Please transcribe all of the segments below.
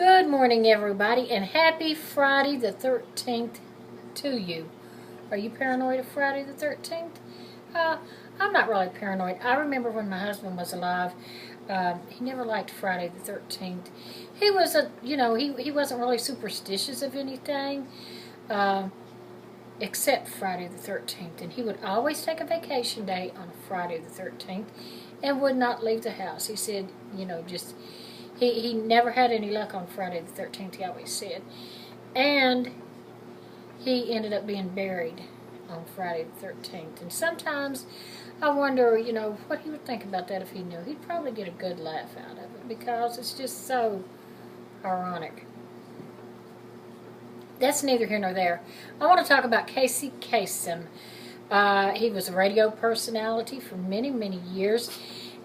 Good morning, everybody, and happy Friday the 13th to you. Are you paranoid of Friday the 13th? I'm not really paranoid. I remember when my husband was alive, he never liked Friday the 13th. He was he wasn't really superstitious of anything, except Friday the 13th. And he would always take a vacation day on Friday the 13th and would not leave the house. He said, just... He never had any luck on Friday the 13th, he always said. And he ended up being buried on Friday the 13th. And sometimes I wonder, what he would think about that if he knew. He'd probably get a good laugh out of it because it's just so ironic. That's neither here nor there. I want to talk about Kasem. He was a radio personality for many, many years.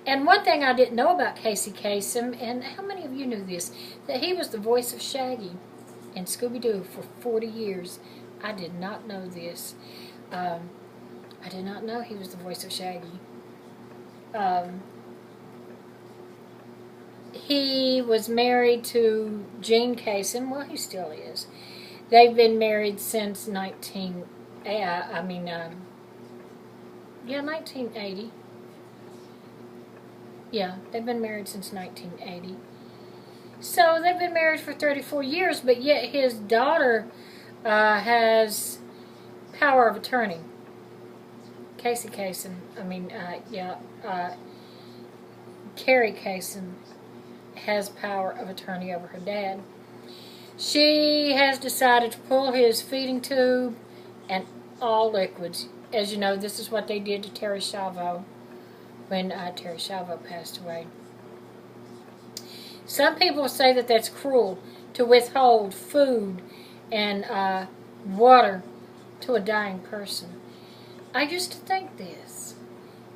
And one thing I didn't know about Kasem, and how many of you knew this, that he was the voice of Shaggy in Scooby-Doo for 40 years. I did not know this. I did not know he was the voice of Shaggy. He was married to Jean Kasem. Well, he still is. They've been married since 1980. Yeah, they've been married since 1980. So they've been married for 34 years, but yet his daughter has power of attorney. Kasem, Carrie Kasem has power of attorney over her dad. She has decided to pull his feeding tube and all liquids. As you know, this is what they did to Terry Schiavo when Terry Schiavo passed away. Some people say that that's cruel, to withhold food and water to a dying person. I used to think this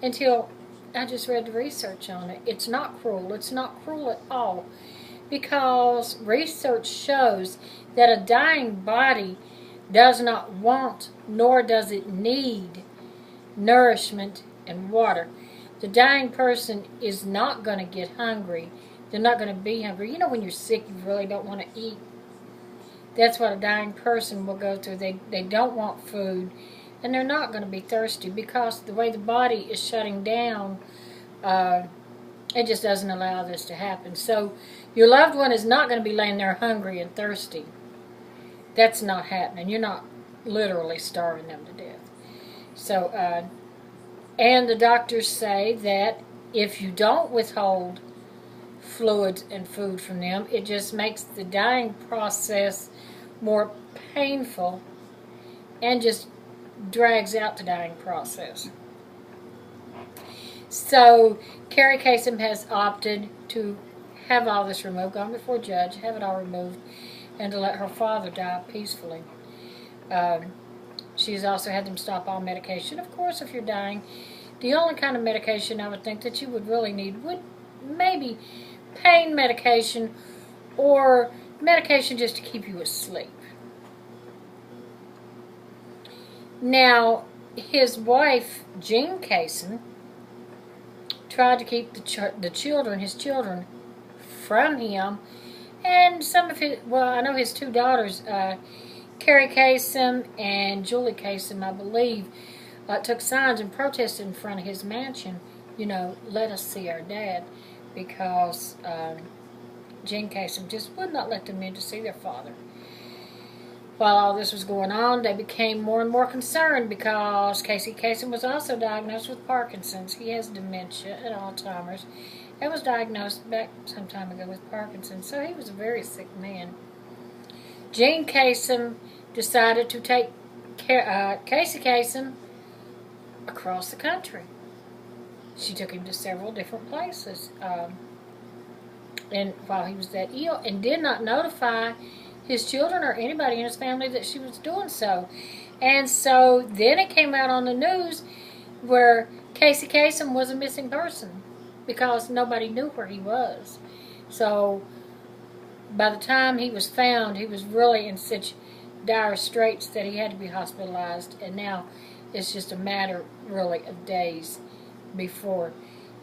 until I just read the research on it. It's not cruel. It's not cruel at all, because research shows that a dying body does not want, nor does it need, nourishment and water. The dying person is not going to get hungry. They're not going to be hungry. When you're sick, you really don't want to eat. That's what a dying person will go through. They don't want food, and they're not going to be thirsty, because the way the body is shutting down, it just doesn't allow this to happen. So your loved one is not going to be laying there hungry and thirsty. That's not happening. You're not literally starving them to death. So, and the doctors say that if you don't withhold fluids and food from them, it just makes the dying process more painful and just drags out the dying process. So Carrie Kasem has opted to have all this removed, gone before a judge, have it all removed, and to let her father die peacefully. She's also had them stop all medication. Of course, if you're dying, the only kind of medication I would think that you would really need would maybe pain medication or medication just to keep you asleep. Now, his wife, Jean Kasem, tried to keep his children, from him, and some of his, I know his two daughters, Carrie Kasem and Julie Kasem, I believe, took signs and protested in front of his mansion, let us see our dad, because Jean Kasem just would not let them in to see their father. While all this was going on, they became more and more concerned, because Kasem was also diagnosed with Parkinson's. He has dementia and Alzheimer's, and was diagnosed back some time ago with Parkinson's, so he was a very sick man. Jean Kasem decided to take Kasem across the country. She took him to several different places, and while he was that ill, and did not notify his children or anybody in his family that she was doing so. And so then it came out on the news where Kasem was a missing person, because nobody knew where he was. So by the time he was found, he was really in such dire straits that he had to be hospitalized, and now it's just a matter really of days before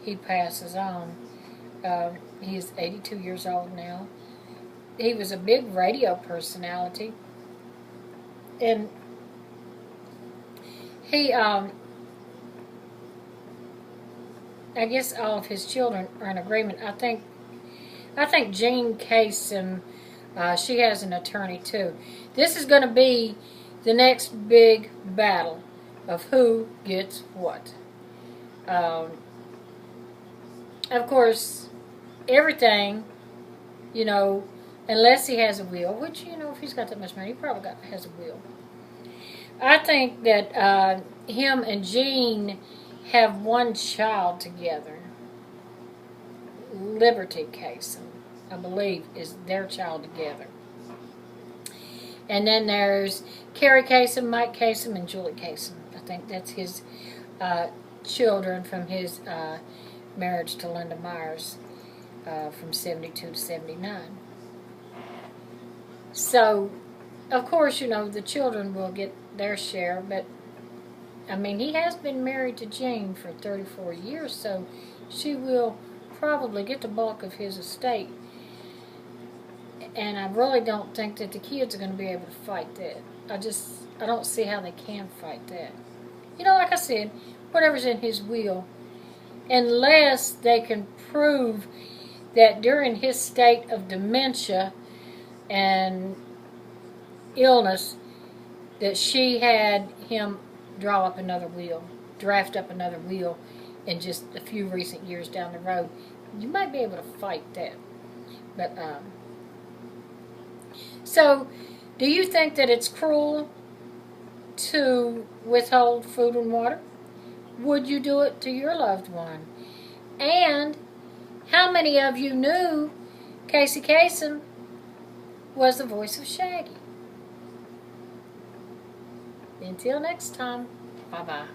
he passes on. He is 82 years old now, he was a big radio personality, and he I guess all of his children are in agreement. I think Jean Kasem, she has an attorney too. This is going to be the next big battle of who gets what. Of course, everything, you know, unless he has a will, which, you know, if he's got that much money, he probably has a will. I think that him and Jean have one child together. Liberty Kasem, I believe, is their child together. And then there's Carrie Kasem, Mike Kasem, and Julie Kasem. I think that's his children from his marriage to Linda Myers from 72 to 79. So, of course, you know, the children will get their share, but, I mean, he has been married to Jane for 34 years, so she will probably get the bulk of his estate. And I really don't think that the kids are going to be able to fight that. I don't see how they can fight that. You know, like I said, whatever's in his will, unless they can prove that during his state of dementia and illness, that she had him draft up another will in just a few recent years down the road, you might be able to fight that. But, so, do you think that it's cruel to withhold food and water? Would you do it to your loved one? And how many of you knew Casey Kasem was the voice of Shaggy? Until next time, bye-bye.